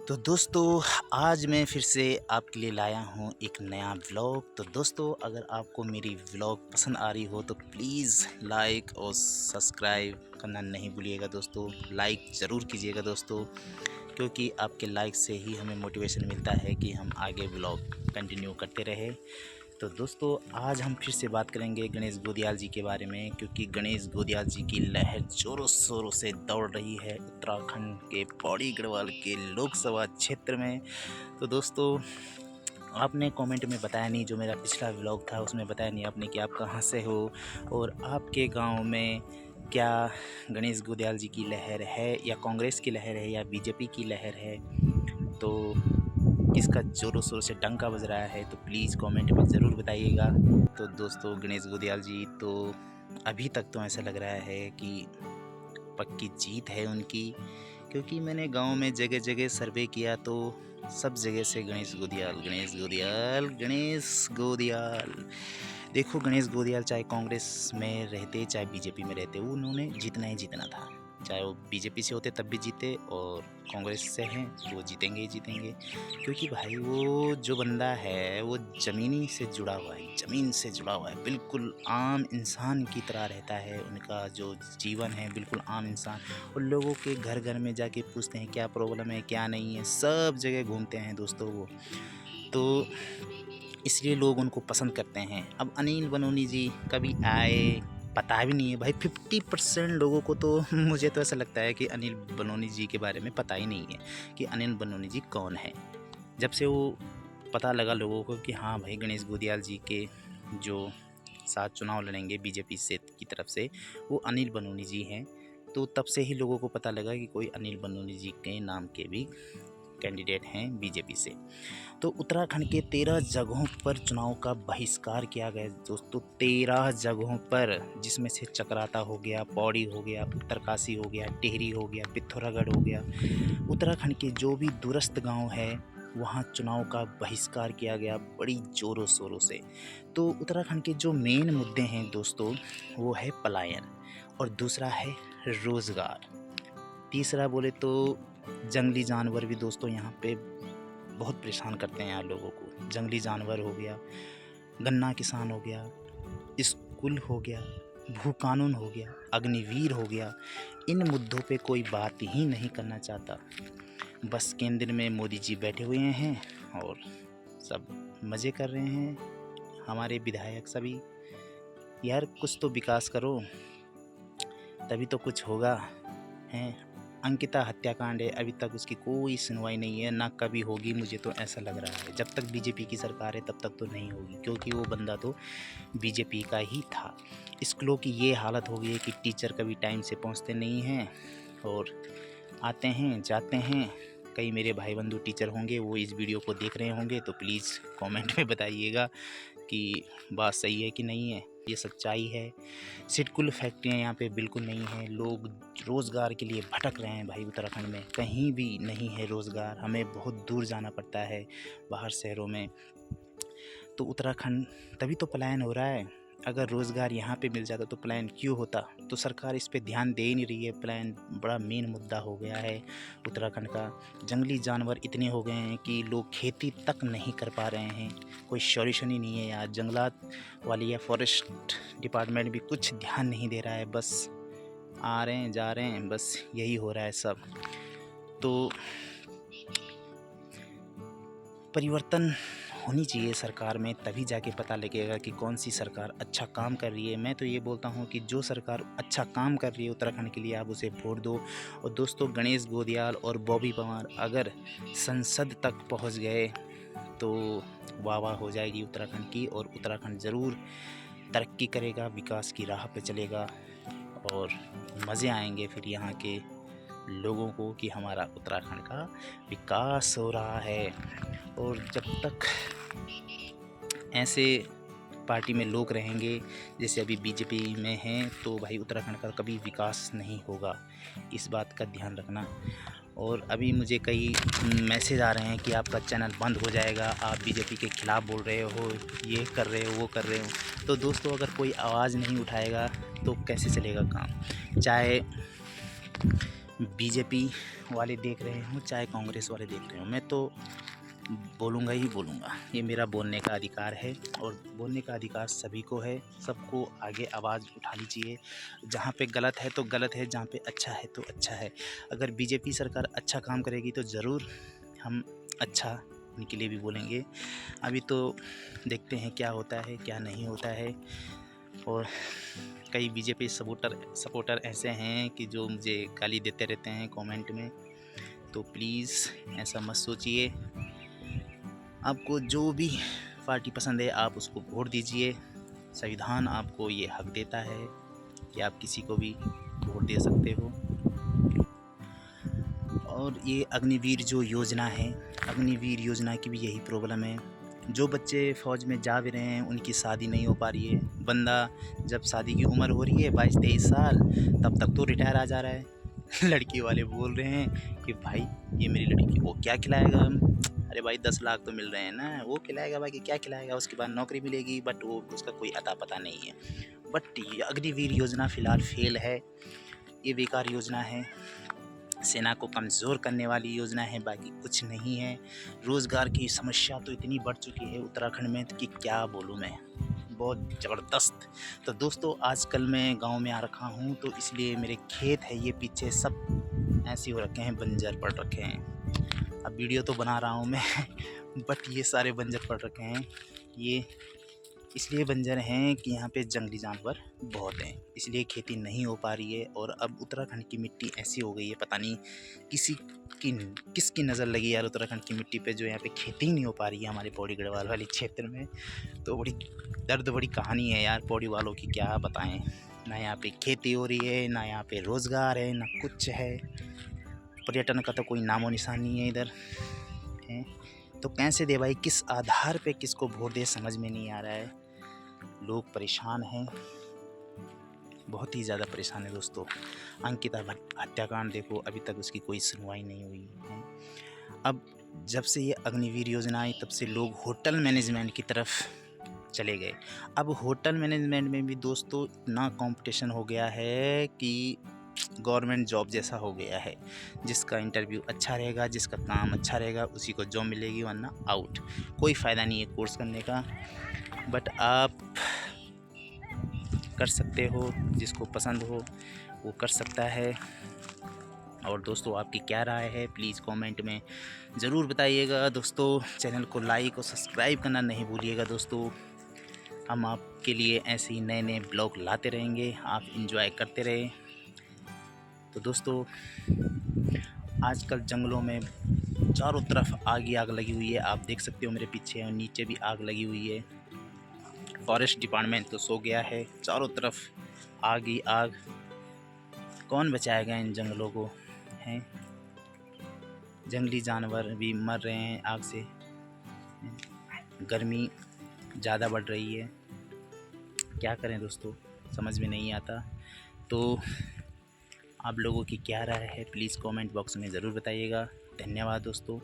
तो दोस्तों आज मैं फिर से आपके लिए लाया हूँ एक नया व्लॉग। तो दोस्तों अगर आपको मेरी व्लॉग पसंद आ रही हो तो प्लीज़ लाइक और सब्सक्राइब करना नहीं भूलिएगा दोस्तों। लाइक ज़रूर कीजिएगा दोस्तों, क्योंकि आपके लाइक से ही हमें मोटिवेशन मिलता है कि हम आगे व्लॉग कंटिन्यू करते रहे। तो दोस्तों आज हम फिर से बात करेंगे गणेश गोदियाल जी के बारे में, क्योंकि गणेश गोदियाल जी की लहर ज़ोरों शोरों से दौड़ रही है उत्तराखंड के पौड़ी गढ़वाल के लोकसभा क्षेत्र में। तो दोस्तों आपने कमेंट में बताया नहीं, जो मेरा पिछला व्लॉग था उसमें बताया नहीं आपने कि आप कहाँ से हो और आपके गांव में क्या गणेश गोदियाल जी की लहर है या कांग्रेस की लहर है या बीजेपी की लहर है, तो किसका ज़ोरों शोर से डंका बज रहा है, तो प्लीज़ कमेंट में ज़रूर बताइएगा। तो दोस्तों गणेश गोदियाल जी तो अभी तक तो ऐसा लग रहा है कि पक्की जीत है उनकी, क्योंकि मैंने गांव में जगह जगह सर्वे किया तो सब जगह से गणेश गोदियाल गणेश गोदियाल गणेश गोदियाल। देखो गणेश गोदियाल चाहे कांग्रेस में रहते चाहे बीजेपी में रहते, वो उन्होंने जीतना ही जीतना था। चाहे वो बीजेपी से होते तब भी जीते और कांग्रेस से हैं तो वो जीतेंगे ही जीतेंगे, क्योंकि भाई वो जो बंदा है वो ज़मीनी से जुड़ा हुआ है, ज़मीन से जुड़ा हुआ है, बिल्कुल आम इंसान की तरह रहता है। उनका जो जीवन है बिल्कुल आम इंसान, और लोगों के घर घर में जाके पूछते हैं क्या प्रॉब्लम है क्या नहीं है, सब जगह घूमते हैं दोस्तों वो। तो इसलिए लोग उनको पसंद करते हैं। अब अनिल बलूनी जी कभी आए पता भी नहीं है भाई, 50% लोगों को तो मुझे तो ऐसा लगता है कि अनिल बलूनी जी के बारे में पता ही नहीं है कि अनिल बलूनी जी कौन है। जब से वो पता लगा लोगों को कि हाँ भाई गणेश गोदियाल जी के जो साथ चुनाव लड़ेंगे बीजेपी से की तरफ से वो अनिल बलूनी जी हैं, तो तब से ही लोगों को पता लगा कि कोई अनिल बलूनी जी के नाम के भी कैंडिडेट हैं बीजेपी से। तो उत्तराखंड के 13 जगहों पर चुनाव का बहिष्कार किया गया दोस्तों, 13 जगहों पर, जिसमें से चकराता हो गया, पौड़ी हो गया, उत्तरकाशी हो गया, टिहरी हो गया, पिथौरागढ़ हो गया। उत्तराखंड के जो भी दूरस्थ गांव है वहाँ चुनाव का बहिष्कार किया गया बड़ी ज़ोरों शोरों से। तो उत्तराखंड के जो मेन मुद्दे हैं दोस्तों वो है पलायन, और दूसरा है रोज़गार, तीसरा बोले तो जंगली जानवर भी दोस्तों यहाँ पे बहुत परेशान करते हैं यहाँ लोगों को। जंगली जानवर हो गया, गन्ना किसान हो गया, स्कूल हो गया, भू कानून हो गया, अग्निवीर हो गया, इन मुद्दों पे कोई बात ही नहीं करना चाहता। बस केंद्र में मोदी जी बैठे हुए हैं और सब मज़े कर रहे हैं। हमारे विधायक सभी, यार कुछ तो विकास करो तभी तो कुछ होगा। हैं अंकिता हत्याकांड है, अभी तक उसकी कोई सुनवाई नहीं है, ना कभी होगी। मुझे तो ऐसा लग रहा है जब तक बीजेपी की सरकार है तब तक तो नहीं होगी, क्योंकि वो बंदा तो बीजेपी का ही था। स्कूलों की ये हालत हो गई है कि टीचर कभी टाइम से पहुंचते नहीं हैं और आते हैं जाते हैं। कई मेरे भाई बंधु टीचर होंगे, वो इस वीडियो को देख रहे होंगे, तो प्लीज़ कमेंट में बताइएगा कि बात सही है कि नहीं है, ये सच्चाई है। सिडकुल फैक्ट्रियाँ यहाँ पे बिल्कुल नहीं है, लोग रोज़गार के लिए भटक रहे हैं भाई। उत्तराखंड में कहीं भी नहीं है रोज़गार, हमें बहुत दूर जाना पड़ता है बाहर शहरों में। तो उत्तराखंड तभी तो पलायन हो रहा है। अगर रोज़गार यहाँ पे मिल जाता तो पलायन क्यों होता, तो सरकार इस पे ध्यान दे ही नहीं रही है। पलायन बड़ा मेन मुद्दा हो गया है उत्तराखंड का। जंगली जानवर इतने हो गए हैं कि लोग खेती तक नहीं कर पा रहे हैं, कोई सॉल्यूशन ही नहीं है यार। जंगलात वाली या फॉरेस्ट डिपार्टमेंट भी कुछ ध्यान नहीं दे रहा है, बस आ रहे हैं जा रहे हैं, बस यही हो रहा है सब। तो परिवर्तन होनी चाहिए सरकार में, तभी जाके पता लगेगा कि कौन सी सरकार अच्छा काम कर रही है। मैं तो ये बोलता हूँ कि जो सरकार अच्छा काम कर रही है उत्तराखंड के लिए आप उसे वोट दो। और दोस्तों गणेश गोदियाल और बॉबी पवार अगर संसद तक पहुँच गए तो वाह वाह हो जाएगी उत्तराखंड की, और उत्तराखंड ज़रूर तरक्की करेगा, विकास की राह पे चलेगा और मज़े आएंगे फिर यहाँ के लोगों को कि हमारा उत्तराखंड का विकास हो रहा है। और जब तक ऐसे पार्टी में लोग रहेंगे जैसे अभी बीजेपी में हैं, तो भाई उत्तराखंड का कभी विकास नहीं होगा, इस बात का ध्यान रखना। और अभी मुझे कई मैसेज आ रहे हैं कि आपका चैनल बंद हो जाएगा, आप बीजेपी के ख़िलाफ़ बोल रहे हो, ये कर रहे हो वो कर रहे हो। तो दोस्तों अगर कोई आवाज़ नहीं उठाएगा तो कैसे चलेगा काम। चाहे बीजेपी वाले देख रहे हों चाहे कांग्रेस वाले देख रहे हों, मैं तो बोलूँगा ही बोलूँगा। ये मेरा बोलने का अधिकार है और बोलने का अधिकार सभी को है। सबको आगे आवाज़ उठानी चाहिए। जहाँ पे गलत है तो गलत है, जहाँ पे अच्छा है तो अच्छा है। अगर बीजेपी सरकार अच्छा काम करेगी तो ज़रूर हम अच्छा उनके लिए भी बोलेंगे। अभी तो देखते हैं क्या होता है क्या नहीं होता है। और कई बीजेपी सपोर्टर ऐसे हैं कि जो मुझे गाली देते रहते हैं कमेंट में, तो प्लीज़ ऐसा मत सोचिए। आपको जो भी पार्टी पसंद है आप उसको वोट दीजिए। संविधान आपको ये हक देता है कि आप किसी को भी वोट दे सकते हो। और ये अग्निवीर जो योजना है, अग्निवीर योजना की भी यही प्रॉब्लम है। जो बच्चे फ़ौज में जा भी रहे हैं उनकी शादी नहीं हो पा रही है। बंदा जब शादी की उम्र हो रही है 22-23 साल, तब तक तो रिटायर आ जा रहा है। लड़की वाले बोल रहे हैं कि भाई ये मेरी लड़की को क्या खिलाएगा। अरे भाई 10 लाख तो मिल रहे हैं ना, वो खिलाएगा, बाकी क्या खिलाएगा। उसके बाद नौकरी मिलेगी बट वो उसका कोई अता पता नहीं है। बट ये अग्निवीर योजना फ़िलहाल फेल है। ये बेकार योजना है, सेना को कमज़ोर करने वाली योजना है, बाकी कुछ नहीं है। रोज़गार की समस्या तो इतनी बढ़ चुकी है उत्तराखंड में कि क्या बोलूँ मैं, बहुत ज़बरदस्त। तो दोस्तों आजकल मैं गांव में आ रखा हूँ, तो इसलिए मेरे खेत है ये पीछे सब ऐसे हो रखे हैं, बंजर पड़ रखे हैं। अब वीडियो तो बना रहा हूँ मैं बट ये सारे बंजर पड़ रखे हैं। ये इसलिए बंजर हैं कि यहाँ पे जंगली जानवर बहुत हैं, इसलिए खेती नहीं हो पा रही है। और अब उत्तराखंड की मिट्टी ऐसी हो गई है, पता नहीं किसकी नज़र लगी यार उत्तराखंड की मिट्टी पे, जो यहाँ पे खेती नहीं हो पा रही है हमारे पौड़ी गढ़वाल वाले क्षेत्र में। तो बड़ी दर्द भरी कहानी है यार पौड़ी वालों की, क्या बताएं। ना यहाँ पे खेती हो रही है, ना यहाँ पे रोज़गार है, ना कुछ है। पर्यटन का तो कोई नामो निशान नहीं है इधर है। तो कैसे दे भाई, किस आधार पे किसको वोट दे समझ में नहीं आ रहा है। लोग परेशान हैं, बहुत ही ज़्यादा परेशान है दोस्तों। अंकिता भट्ट हत्याकांड देखो, अभी तक उसकी कोई सुनवाई नहीं हुई है। अब जब से ये अग्निवीर योजना आई तब से लोग होटल मैनेजमेंट की तरफ चले गए। अब होटल मैनेजमेंट में भी दोस्तों इतना कंपटीशन हो गया है कि गवर्नमेंट जॉब जैसा हो गया है। जिसका इंटरव्यू अच्छा रहेगा, जिसका काम अच्छा रहेगा, उसी को जॉब मिलेगी, वरना आउट। कोई फ़ायदा नहीं है कोर्स करने का। बट आप कर सकते हो, जिसको पसंद हो वो कर सकता है। और दोस्तों आपकी क्या राय है प्लीज़ कमेंट में ज़रूर बताइएगा। दोस्तों चैनल को लाइक और सब्सक्राइब करना नहीं भूलिएगा। दोस्तों हम आपके लिए ऐसे ही नए नए ब्लॉग लाते रहेंगे, आप इंजॉय करते रहें। तो दोस्तों आजकल जंगलों में चारों तरफ आग ही आग लगी हुई है, आप देख सकते हो मेरे पीछे और नीचे भी आग लगी हुई है। फॉरेस्ट डिपार्टमेंट तो सो गया है, चारों तरफ आग ही आग। कौन बचाएगा इन जंगलों को हैं। जंगली जानवर भी मर रहे हैं आग से। गर्मी ज़्यादा बढ़ रही है, क्या करें दोस्तों समझ में नहीं आता। तो आप लोगों की क्या राय है प्लीज़ कमेंट बॉक्स में ज़रूर बताइएगा। धन्यवाद दोस्तों।